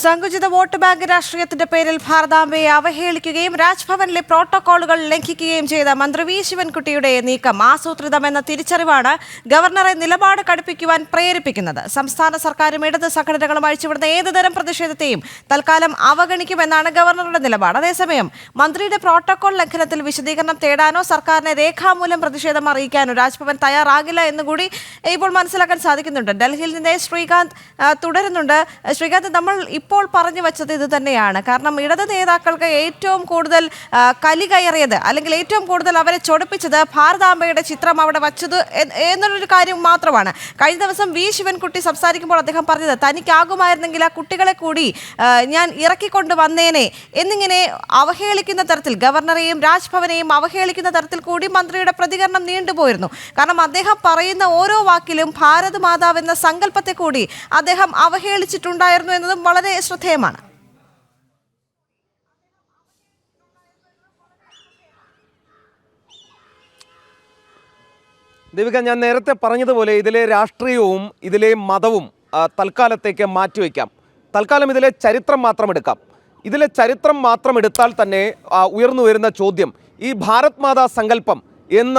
സങ്കുചിത vote bank രാഷ്ട്രീയത്തിന്റെ പേരിൽ ഭാരതാംബയെ അവഹേളിക്കുകയും രാജ്ഭവനിലെ പ്രോട്ടോകോളുകൾ ലംഘിക്കുകയും ചെയ്ത മന്ത്രി വി ശിവൻകുട്ടിയുടെ നീക്കം ആസൂത്രിതമെന്ന തിരിച്ചറിവാണ് ഗവർണറെ നിലപാട് കടുപ്പിക്കുവാൻ പ്രേരിപ്പിക്കുന്നത്. സംസ്ഥാന സർക്കാരും ഇടത് സംഘടനകളും അഴിച്ചുവിടുന്ന ഏതുതരം പ്രതിഷേധത്തെയും തൽക്കാലം അവഗണിക്കുമെന്നാണ് ഗവർണറുടെ നിലപാട്. അതേസമയം മന്ത്രിയുടെ പ്രോട്ടോകോൾ ലംഘനത്തിൽ വിശദീകരണം തേടാനോ സർക്കാരിനെ രേഖാമൂലം പ്രതിഷേധം അറിയിക്കാനോ രാജ്ഭവൻ തയ്യാറാകില്ല എന്നുകൂടി ഇപ്പോൾ മനസ്സിലാക്കാൻ സാധിക്കുന്നുണ്ട്. ഡൽഹിയിൽ നിന്ന് ശ്രീകാന്ത് തുടരുന്നുണ്ട്. ശ്രീകാന്ത്, നമ്മൾ ഇപ്പോൾ പറഞ്ഞു വെച്ചത് ഇത് തന്നെയാണ്. കാരണം ഇടത് നേതാക്കൾക്ക് ഏറ്റവും കൂടുതൽ കലി കയറിയത് അല്ലെങ്കിൽ ഏറ്റവും കൂടുതൽ അവരെ ചൊടിപ്പിച്ചത് ഭാരതാംബയുടെ ചിത്രം അവിടെ വച്ചത് എന്നുള്ളൊരു കാര്യം മാത്രമാണ്. കഴിഞ്ഞ ദിവസം വി ശിവൻകുട്ടി സംസാരിക്കുമ്പോൾ അദ്ദേഹം പറഞ്ഞത് തനിക്കാകുമായിരുന്നെങ്കിൽ ആ കുട്ടികളെ കൂടി ഞാൻ ഇറക്കിക്കൊണ്ട് വന്നേനെ എന്നിങ്ങനെ അവഹേളിക്കുന്ന തരത്തിൽ ഗവർണറെയും രാജ്ഭവനെയും അവഹേളിക്കുന്ന തരത്തിൽ കൂടി മന്ത്രിയുടെ പ്രതികരണം നീണ്ടുപോയിരുന്നു. കാരണം അദ്ദേഹം പറയുന്ന ഓരോ വാക്കിലും ഭാരത് മാതാവ് എന്ന സങ്കല്പത്തെ കൂടി അദ്ദേഹം അവഹേളിച്ചിട്ടുണ്ടായിരുന്നു എന്നതും വളരെ ശ്രദ്ധേയമാണ്. ദേവിക, ഞാൻ നേരത്തെ പറഞ്ഞതുപോലെ ഇതിലെ രാഷ്ട്രീയവും ഇതിലെ മതവും തൽക്കാലത്തേക്ക് മാറ്റിവെക്കാം. തൽക്കാലം ഇതിലെ ചരിത്രം മാത്രം എടുക്കാം. ഇതിലെ ചരിത്രം മാത്രം എടുത്താൽ തന്നെ ഉയർന്നു വരുന്ന ചോദ്യം, ഈ ഭാരത് മാതാ സങ്കല്പം എന്ന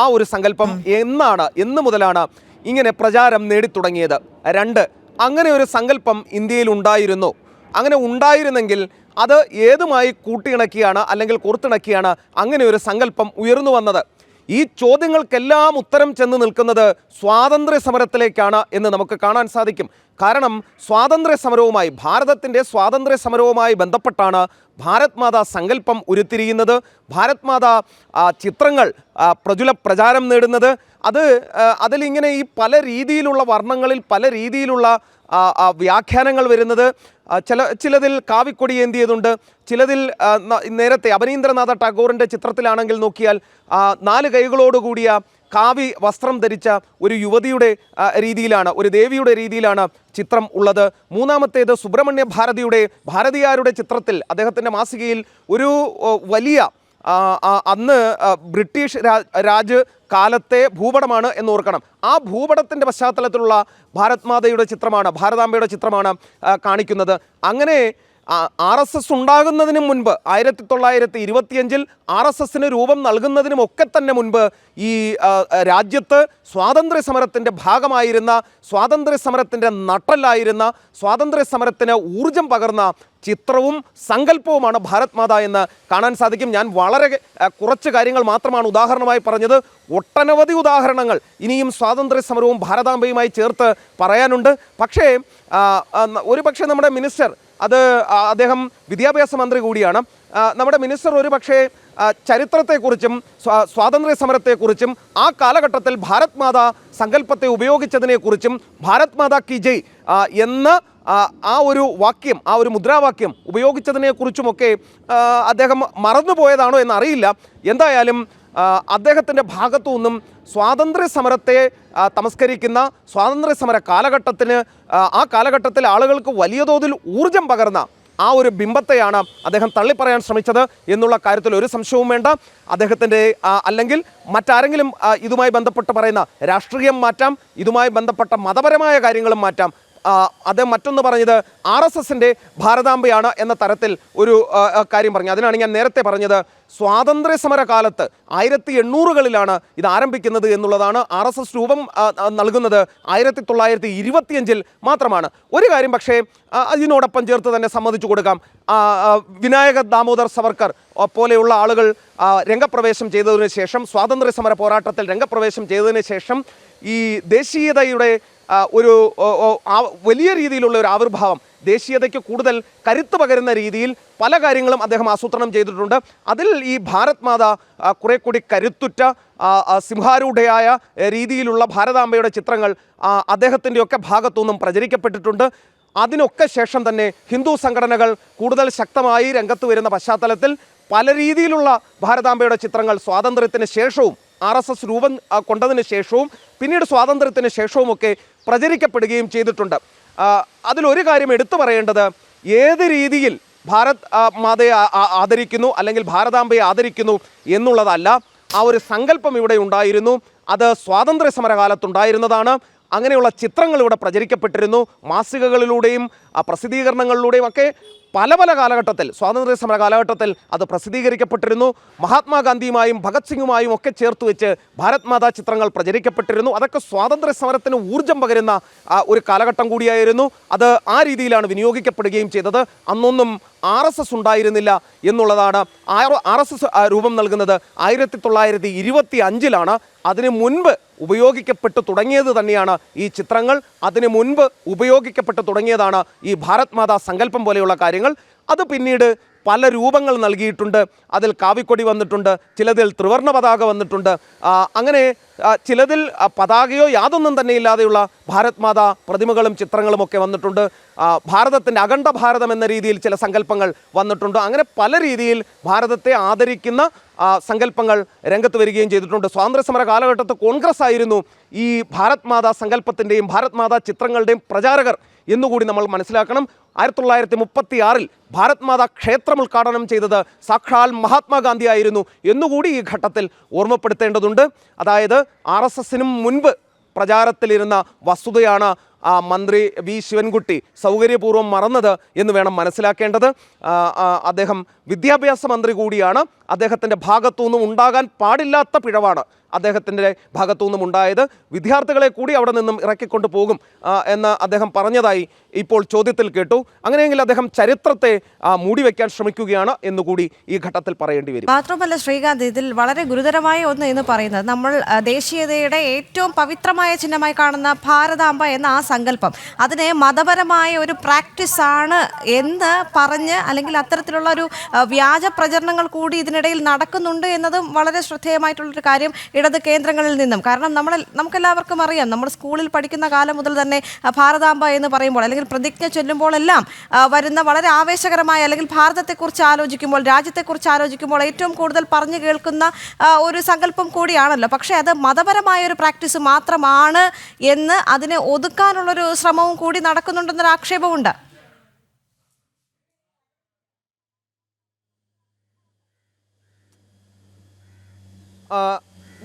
ആ ഒരു സങ്കല്പം എന്ന് മുതലാണ് ഇങ്ങനെ പ്രചാരം നേടിത്തുടങ്ങിയത്? രണ്ട്, അങ്ങനെ ഒരു സങ്കല്പം ഇന്ത്യയിൽ ഉണ്ടായിരുന്നു. അങ്ങനെ ഉണ്ടായിരുന്നെങ്കിൽ അത് ഏതുമായി കൂട്ടിയിണക്കിയാണ് അല്ലെങ്കിൽ കോർത്തിണക്കിയാണ് അങ്ങനെ ഒരു സങ്കല്പം ഉയർന്നു വന്നത്? ഈ ചോദ്യങ്ങൾക്കെല്ലാം ഉത്തരം ചെന്ന് നിൽക്കുന്നത് സ്വാതന്ത്ര്യ സമരത്തിലേക്കാണ് എന്ന് നമുക്ക് കാണാൻ സാധിക്കും. കാരണം സ്വാതന്ത്ര്യ സമരവുമായി, ഭാരതത്തിൻ്റെ സ്വാതന്ത്ര്യ സമരവുമായി ബന്ധപ്പെട്ടാണ് ഭാരത് മാതാ സങ്കല്പം ഉരുത്തിരിയുന്നത്, ഭാരത് മാതാ ചിത്രങ്ങൾ പ്രചാരം നേടുന്നത്. അതിലിങ്ങനെ ഈ പല രീതിയിലുള്ള വർണ്ണങ്ങളിൽ പല രീതിയിലുള്ള വ്യാഖ്യാനങ്ങൾ വരുന്നത്. ചിലതിൽ കാവിക്കൊടി ഏന്തിയതുണ്ട്, ചിലതിൽ നേരത്തെ അവനീന്ദ്രനാഥ ടാഗോറിൻ്റെ ചിത്രത്തിലാണെങ്കിൽ നോക്കിയാൽ 4 കൈകളോടുകൂടിയ കാവി വസ്ത്രം ധരിച്ച ഒരു യുവതിയുടെ രീതിയിലാണ്, ഒരു ദേവിയുടെ രീതിയിലാണ് ചിത്രം ഉള്ളത്. മൂന്നാമത്തേത് സുബ്രഹ്മണ്യ ഭാരതിയാരുടെ ചിത്രത്തിൽ അദ്ദേഹത്തിൻ്റെ മാസികയിൽ ഒരു വലിയ അന്ന് ബ്രിട്ടീഷ് രാജ് കാലത്തെ ഭൂപടമാണ് എന്നോർക്കണം. ആ ഭൂപടത്തിൻ്റെ പശ്ചാത്തലത്തിലുള്ള ഭാരത് ചിത്രമാണ്, ഭാരതാംബയുടെ ചിത്രമാണ് കാണിക്കുന്നത്. അങ്ങനെ RSS ഉണ്ടാകുന്നതിന് മുൻപ് 1925 RSSന് രൂപം നൽകുന്നതിനുമൊക്കെ തന്നെ മുൻപ് ഈ രാജ്യത്ത് സ്വാതന്ത്ര്യ സമരത്തിൻ്റെ ഭാഗമായിരുന്ന, സ്വാതന്ത്ര്യ സമരത്തിൻ്റെ നട്ടലായിരുന്ന, സ്വാതന്ത്ര്യ സമരത്തിന് ഊർജം പകർന്ന ചിത്രവും സങ്കല്പവുമാണ് ഭാരത് മാതാ എന്ന് കാണാൻ സാധിക്കും. ഞാൻ വളരെ കുറച്ച് കാര്യങ്ങൾ മാത്രമാണ് ഉദാഹരണമായി പറഞ്ഞത്. ഒട്ടനവധി ഉദാഹരണങ്ങൾ ഇനിയും സ്വാതന്ത്ര്യ സമരവും ഭാരതാംബയുമായി ചേർത്ത് പറയാനുണ്ട്. പക്ഷേ നമ്മുടെ മിനിസ്റ്റർ, അദ്ദേഹം വിദ്യാഭ്യാസ മന്ത്രി കൂടിയാണ്, നമ്മുടെ മിനിസ്റ്റർ ഒരുപക്ഷേ ചരിത്രത്തെക്കുറിച്ചും സ്വാതന്ത്ര്യ സമരത്തെക്കുറിച്ചും ആ കാലഘട്ടത്തിൽ ഭാരത് മാതാ സങ്കല്പത്തെ ഉപയോഗിച്ചതിനെക്കുറിച്ചും ഭാരത് മാതാ കി ജയ് എന്ന ആ ഒരു വാക്യം, ആ ഒരു മുദ്രാവാക്യം ഉപയോഗിച്ചതിനെക്കുറിച്ചുമൊക്കെ അദ്ദേഹം മറന്നുപോയതാണോ എന്നറിയില്ല. എന്തായാലും അദ്ദേഹത്തിൻ്റെ ഭാഗത്തു നിന്നും സ്വാതന്ത്ര്യ സമരത്തെ തമസ്കരിക്കുന്ന, സ്വാതന്ത്ര്യ സമര ആ കാലഘട്ടത്തിൽ ആളുകൾക്ക് വലിയ തോതിൽ ഊർജം പകർന്ന ആ ഒരു ബിംബത്തെയാണ് അദ്ദേഹം തള്ളിപ്പറയാൻ ശ്രമിച്ചത് എന്നുള്ള കാര്യത്തിൽ ഒരു സംശയവും വേണ്ട. അദ്ദേഹത്തിൻ്റെ അല്ലെങ്കിൽ മറ്റാരെങ്കിലും ഇതുമായി ബന്ധപ്പെട്ട് പറയുന്ന രാഷ്ട്രീയം മാറ്റാം, ഇതുമായി ബന്ധപ്പെട്ട മതപരമായ കാര്യങ്ങളും മാറ്റാം. അദ്ദേഹം മറ്റൊന്ന് പറഞ്ഞത് RSSൻ്റെ ഭാരതാംബയാണ് എന്ന തരത്തിൽ ഒരു കാര്യം പറഞ്ഞു. അതിനാണ് ഞാൻ നേരത്തെ പറഞ്ഞത്, സ്വാതന്ത്ര്യ സമര കാലത്ത് 1800കളിലാണ് ഇത് ആരംഭിക്കുന്നത് എന്നുള്ളതാണ്. RSS രൂപം നൽകുന്നത് 1925 മാത്രമാണ്. ഒരു കാര്യം പക്ഷേ അതിനോടൊപ്പം ചേർത്ത് തന്നെ സമ്മതിച്ചു കൊടുക്കാം, വിനായക ദാമോദർ സവർക്കർ പോലെയുള്ള ആളുകൾ രംഗപ്രവേശം ചെയ്തതിനു ശേഷം, സ്വാതന്ത്ര്യ സമര പോരാട്ടത്തിൽ രംഗപ്രവേശം ചെയ്തതിന് ശേഷം ഈ ദേശീയതയുടെ ഒരു വലിയ രീതിയിലുള്ള ഒരു ആവിർഭാവം, ദേശീയതയ്ക്ക് കൂടുതൽ കരുത്ത് പകരുന്ന രീതിയിൽ പല കാര്യങ്ങളും അദ്ദേഹം ആസൂത്രണം ചെയ്തിട്ടുണ്ട്. അതിൽ ഈ ഭാരത് മാതാ കുറെ കൂടി കരുത്തുറ്റ സിംഹാരൂഢയായ രീതിയിലുള്ള ഭാരതാംബയുടെ ചിത്രങ്ങൾ അദ്ദേഹത്തിൻ്റെയൊക്കെ ഭാഗത്തുനിന്നും പ്രചരിക്കപ്പെട്ടിട്ടുണ്ട്. അതിനൊക്കെ ശേഷം തന്നെ ഹിന്ദു സംഘടനകൾ കൂടുതൽ ശക്തമായി രംഗത്ത് വരുന്ന പശ്ചാത്തലത്തിൽ പല രീതിയിലുള്ള ഭാരതാംബയുടെ ചിത്രങ്ങൾ സ്വാതന്ത്ര്യത്തിന് ശേഷവും RSS രൂപം കൊണ്ടതിന് ശേഷവും പിന്നീട് സ്വാതന്ത്ര്യത്തിന് ശേഷവുമൊക്കെ പ്രചരിക്കപ്പെടുകയും ചെയ്തിട്ടുണ്ട്. അതിലൊരു കാര്യം എടുത്തു പറയേണ്ടത്, ഏത് രീതിയിൽ ഭാരത് മാതയെ ആദരിക്കുന്നു അല്ലെങ്കിൽ ഭാരതാംബയെ ആദരിക്കുന്നു എന്നുള്ളതല്ല, ആ ഒരു സങ്കല്പം ഇവിടെ ഉണ്ടായിരുന്നു. അത് സ്വാതന്ത്ര്യ സമരകാലത്തുണ്ടായിരുന്നതാണ്. അങ്ങനെയുള്ള ചിത്രങ്ങൾ ഇവിടെ പ്രചരിക്കപ്പെട്ടിരുന്നു. മാസികകളിലൂടെയും പ്രസിദ്ധീകരണങ്ങളിലൂടെയും ഒക്കെ പല പല കാലഘട്ടത്തിൽ, സ്വാതന്ത്ര്യ സമര കാലഘട്ടത്തിൽ അത് പ്രസിദ്ധീകരിക്കപ്പെട്ടിരുന്നു. മഹാത്മാഗാന്ധിയുമായും ഭഗത് സിംഗുമായും ഒക്കെ ചേർത്ത് വെച്ച് ഭാരത് മാതാ ചിത്രങ്ങൾ പ്രചരിക്കപ്പെട്ടിരുന്നു. അതൊക്കെ സ്വാതന്ത്ര്യ സമരത്തിന് ഊർജം പകരുന്ന ഒരു കാലഘട്ടം കൂടിയായിരുന്നു. അത് ആ രീതിയിലാണ് വിനിയോഗിക്കപ്പെടുകയും ചെയ്തത്. അന്നൊന്നും RSS ഉണ്ടായിരുന്നില്ല എന്നുള്ളതാണ്. RSS രൂപം നൽകുന്നത് 1925-ലാണ്. അതിനു മുൻപ് ഉപയോഗിക്കപ്പെട്ടു തുടങ്ങിയത് തന്നെയാണ് ഈ ചിത്രങ്ങൾ. അതിനു മുൻപ് ഉപയോഗിക്കപ്പെട്ടു തുടങ്ങിയതാണ് ഈ ഭാരത് മാതാ സങ്കല്പം പോലെയുള്ള കാര്യങ്ങൾ. അത് പിന്നീട് പല രൂപങ്ങൾ നൽകിയിട്ടുണ്ട്. അതിൽ കാവിക്കൊടി വന്നിട്ടുണ്ട്, ചിലതിൽ ത്രിവർണ്ണ പതാക വന്നിട്ടുണ്ട്. അങ്ങനെ ചിലതിൽ പതാകയോ യാതൊന്നും തന്നെ ഇല്ലാതെയുള്ള ഭാരത് മാതാ പ്രതിമകളും ചിത്രങ്ങളും ഒക്കെ വന്നിട്ടുണ്ട്. ഭാരതത്തിൻ്റെ അഖണ്ഡ ഭാരതം എന്ന രീതിയിൽ ചില സങ്കല്പങ്ങൾ വന്നിട്ടുണ്ട്. അങ്ങനെ പല രീതിയിൽ ഭാരതത്തെ ആദരിക്കുന്ന സങ്കല്പങ്ങൾ രംഗത്ത് വരികയും ചെയ്തിട്ടുണ്ട്. സ്വാതന്ത്ര്യ സമര കാലഘട്ടത്ത് കോൺഗ്രസ് ആയിരുന്നു ഈ ഭാരത് മാതാ സങ്കല്പത്തിൻ്റെയും ഭാരത് മാതാ ചിത്രങ്ങളുടെയും പ്രചാരകർ എന്നുകൂടി നമ്മൾ മനസ്സിലാക്കണം. 1936-ൽ ഭാരത് മാതാ ക്ഷേത്രം ഉദ്ഘാടനം ചെയ്തത് സാക്ഷാൽ മഹാത്മാഗാന്ധി ആയിരുന്നു എന്നുകൂടി ഈ ഘട്ടത്തിൽ ഓർമ്മപ്പെടുത്തേണ്ടതുണ്ട്. അതായത് RSSനും മുൻപ് പ്രചാരത്തിലിരുന്ന വസ്തുതയാണ് മന്ത്രി വി ശിവൻകുട്ടി സൗകര്യപൂർവ്വം മറന്നത് എന്ന് വേണം മനസ്സിലാക്കേണ്ടത്. അദ്ദേഹം വിദ്യാഭ്യാസ മന്ത്രി കൂടിയാണ്. അദ്ദേഹത്തിൻ്റെ ഭാഗത്തുനിന്നും ഉണ്ടാകാൻ പാടില്ലാത്ത പിഴവാണ് അദ്ദേഹത്തിൻ്റെ ഭാഗത്തുനിന്നും ഉണ്ടായത്. വിദ്യാർത്ഥികളെ കൂടി അവിടെ നിന്നും ഇറക്കിക്കൊണ്ട് പോകും എന്ന് അദ്ദേഹം പറഞ്ഞതായി ഇപ്പോൾ ചോദ്യത്തിൽ കേട്ടു. അങ്ങനെയെങ്കിൽ അദ്ദേഹം ചരിത്രത്തെ മൂടിവെക്കാൻ ശ്രമിക്കുകയാണ് എന്നുകൂടി ഈ ഘട്ടത്തിൽ പറയേണ്ടി വരും. മാത്രമല്ല ശ്രീകാന്ത്, ഇതിൽ വളരെ ഗുരുതരമായ ഒന്ന് എന്ന് പറയുന്നത്, നമ്മൾ ദേശീയതയുടെ ഏറ്റവും പവിത്രമായ ചിഹ്നമായി കാണുന്ന ഭാരതാംബ എന്ന ആ സങ്കല്പം, അതിനെ മതപരമായ ഒരു പ്രാക്ടീസ് ആണ് എന്ന് പറഞ്ഞ് അല്ലെങ്കിൽ അത്തരത്തിലുള്ള ഒരു വ്യാജ പ്രചരണങ്ങൾ കൂടി ഇതിനിടയിൽ നടക്കുന്നുണ്ട് എന്നതും വളരെ ശ്രദ്ധേയമായിട്ടുള്ളൊരു കാര്യം ഇടത് കേന്ദ്രങ്ങളിൽ നിന്നും. കാരണം നമുക്കെല്ലാവർക്കും അറിയാം, നമ്മൾ സ്കൂളിൽ പഠിക്കുന്ന കാലം മുതൽ തന്നെ ഭാരതാംബ എന്ന് പറയുമ്പോൾ അല്ലെങ്കിൽ പ്രതിജ്ഞ ചൊല്ലുമ്പോഴെല്ലാം വരുന്ന വളരെ ആവേശകരമായ, അല്ലെങ്കിൽ ഭാരതത്തെക്കുറിച്ച് ആലോചിക്കുമ്പോൾ, രാജ്യത്തെക്കുറിച്ച് ആലോചിക്കുമ്പോൾ ഏറ്റവും കൂടുതൽ പറഞ്ഞു കേൾക്കുന്ന ഒരു സങ്കല്പം കൂടിയാണല്ലോ. പക്ഷേ അത് മതപരമായ ഒരു പ്രാക്ടീസ് മാത്രമാണ് എന്ന് അതിനെ ഒതുക്കാനുള്ളൊരു ശ്രമവും കൂടി നടക്കുന്നുണ്ടെന്നൊരു ആക്ഷേപമുണ്ട്.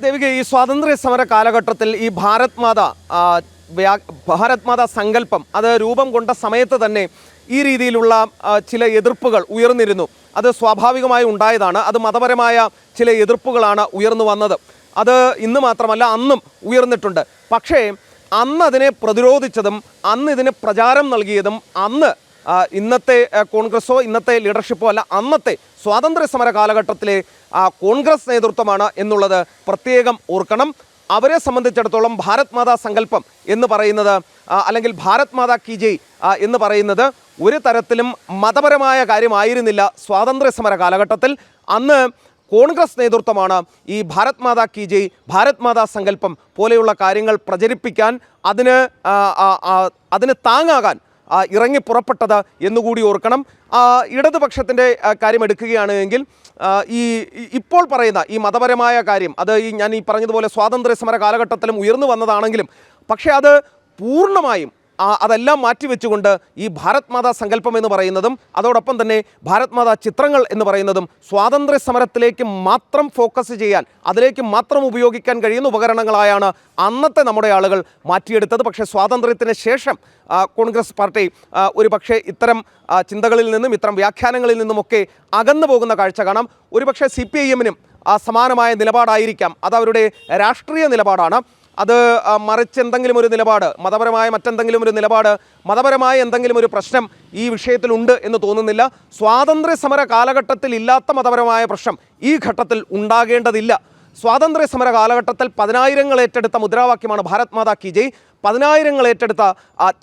ദേവിക, ഈ സ്വാതന്ത്ര്യ സമര കാലഘട്ടത്തിൽ ഈ ഭാരത് മാതാ സങ്കല്പം അത് രൂപം കൊണ്ട സമയത്ത് തന്നെ ഈ രീതിയിലുള്ള ചില എതിർപ്പുകൾ ഉയർന്നിരുന്നു. അത് സ്വാഭാവികമായി ഉണ്ടായതാണ്. അത് മതപരമായ ചില എതിർപ്പുകളാണ് ഉയർന്നു വന്നത്. അത് ഇന്ന് മാത്രമല്ല അന്നും ഉയർന്നിട്ടുണ്ട്. പക്ഷേ അന്ന് അതിനെ പ്രതിരോധിച്ചതും അന്ന് ഇതിന് പ്രചാരം നൽകിയതും അന്ന് ഇന്നത്തെ കോൺഗ്രസോ ഇന്നത്തെ ലീഡർഷിപ്പോ അല്ല, അന്നത്തെ സ്വാതന്ത്ര്യ സമര കാലഘട്ടത്തിലെ കോൺഗ്രസ് നേതൃത്വമാണ് എന്നുള്ളത് പ്രത്യേകം ഓർക്കണം. അവരെ സംബന്ധിച്ചിടത്തോളം ഭാരത് മാതാ സങ്കല്പം എന്ന് പറയുന്നത് അല്ലെങ്കിൽ ഭാരത് മാതാ കി ജയ് എന്ന് പറയുന്നത് ഒരു തരത്തിലും മതപരമായ കാര്യമായിരുന്നില്ല സ്വാതന്ത്ര്യ സമര കാലഘട്ടത്തിൽ. അന്ന് കോൺഗ്രസ് നേതൃത്വമാണ് ഈ ഭാരത് മാതാ കി ജയ്, ഭാരത് മാതാ സങ്കല്പം പോലെയുള്ള കാര്യങ്ങൾ പ്രചരിപ്പിക്കാൻ, അതിന് താങ്ങാകാൻ ഇറങ്ങി പുറപ്പെട്ടത് എന്നുകൂടി ഓർക്കണം. ഇടതുപക്ഷത്തിൻ്റെ കാര്യം എടുക്കുകയാണെങ്കിൽ ഇപ്പോൾ പറയുന്ന ഈ മതപരമായ കാര്യം അത് ഞാൻ ഈ പറഞ്ഞതുപോലെ സ്വാതന്ത്ര്യ സമര കാലഘട്ടത്തിലും ഉയർന്നു വന്നതാണെങ്കിലും പക്ഷേ അത് പൂർണ്ണമായും അതെല്ലാം മാറ്റിവെച്ചുകൊണ്ട് ഈ ഭാരത് മാതാ സങ്കല്പം എന്ന് പറയുന്നതും അതോടൊപ്പം തന്നെ ഭാരത് മാതാ ചിത്രങ്ങൾ എന്ന് പറയുന്നതും സ്വാതന്ത്ര്യ സമരത്തിലേക്ക് മാത്രം ഫോക്കസ് ചെയ്യാൻ, അതിലേക്ക് മാത്രം ഉപയോഗിക്കാൻ കഴിയുന്ന ഉപകരണങ്ങളായാണ് അന്നത്തെ നമ്മുടെ ആളുകൾ മാറ്റിയെടുത്തത്. പക്ഷേ സ്വാതന്ത്ര്യത്തിന് ശേഷം കോൺഗ്രസ് പാർട്ടി ഒരു പക്ഷേ ഇത്തരം ചിന്തകളിൽ നിന്നും ഇത്തരം വ്യാഖ്യാനങ്ങളിൽ നിന്നുമൊക്കെ അകന്നു പോകുന്ന കാഴ്ച കാണാം. ഒരുപക്ഷെ CPIM-നും സമാനമായ നിലപാടായിരിക്കാം. അത് അവരുടെ രാഷ്ട്രീയ നിലപാടാണ്. അത് മറിച്ച് എന്തെങ്കിലും ഒരു നിലപാട്, മതപരമായ മറ്റെന്തെങ്കിലും ഒരു നിലപാട്, മതപരമായ എന്തെങ്കിലും ഒരു പ്രശ്നം ഈ വിഷയത്തിലുണ്ട് എന്ന് തോന്നുന്നില്ല. സ്വാതന്ത്ര്യ സമര കാലഘട്ടത്തിൽ ഇല്ലാത്ത മതപരമായ പ്രശ്നം ഈ ഘട്ടത്തിൽ ഉണ്ടാകേണ്ടതില്ല. സ്വാതന്ത്ര്യ സമര കാലഘട്ടത്തിൽ 10,000 ഏറ്റെടുത്ത മുദ്രാവാക്യമാണ് ഭാരത് മാതാ കി ജയ്. 10,000 ഏറ്റെടുത്ത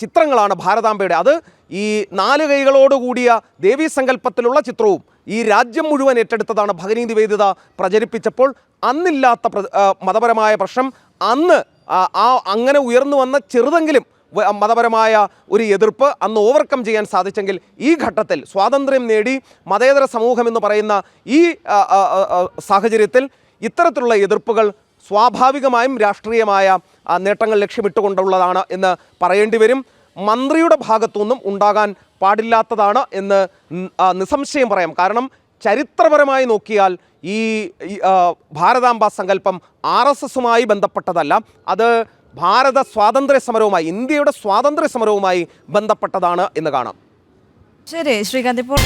ചിത്രങ്ങളാണ് ഭാരതാംബയുടെ. അത് ഈ 4 കൈകളോടുകൂടിയ ദേവീ സങ്കല്പത്തിലുള്ള ചിത്രവും ഈ രാജ്യം മുഴുവൻ ഏറ്റെടുത്തതാണ്. ഭഗിനി നിവേദിത പ്രചരിപ്പിച്ചപ്പോൾ അന്നില്ലാത്ത മതപരമായ പ്രശ്നം അന്ന് അങ്ങനെ ഉയർന്നു വന്ന ചെറുതെങ്കിലും മതപരമായ ഒരു എതിർപ്പ് അന്ന് ഓവർകം ചെയ്യാൻ സാധിച്ചെങ്കിൽ ഈ ഘട്ടത്തിൽ സ്വാതന്ത്ര്യം നേടി മതേതര സമൂഹം എന്ന് പറയുന്ന ഈ സാഹചര്യത്തിൽ ഇത്തരത്തിലുള്ള എതിർപ്പുകൾ സ്വാഭാവികമായും രാഷ്ട്രീയമായ നേട്ടങ്ങൾ ലക്ഷ്യമിട്ടുകൊണ്ടുള്ളതാണ് എന്ന് പറയേണ്ടി വരും. മന്ത്രിയുടെ ഭാഗത്തുനിന്നും ഉണ്ടാകാൻ പാടില്ലാത്തതാണ് എന്ന് നിസ്സംശയം പറയാം. കാരണം ചരിത്രപരമായി നോക്കിയാൽ ഈ ഭാരതാംബ സങ്കല്പം RSSുമായി ബന്ധപ്പെട്ടതല്ല. അത് ഭാരത സ്വാതന്ത്ര്യ സമരവുമായി, ഇന്ത്യയുടെ സ്വാതന്ത്ര്യ സമരവുമായി ബന്ധപ്പെട്ടതാണ് എന്ന് കാണാം. ശരി ശ്രീകാന്ത്, ഇപ്പോൾ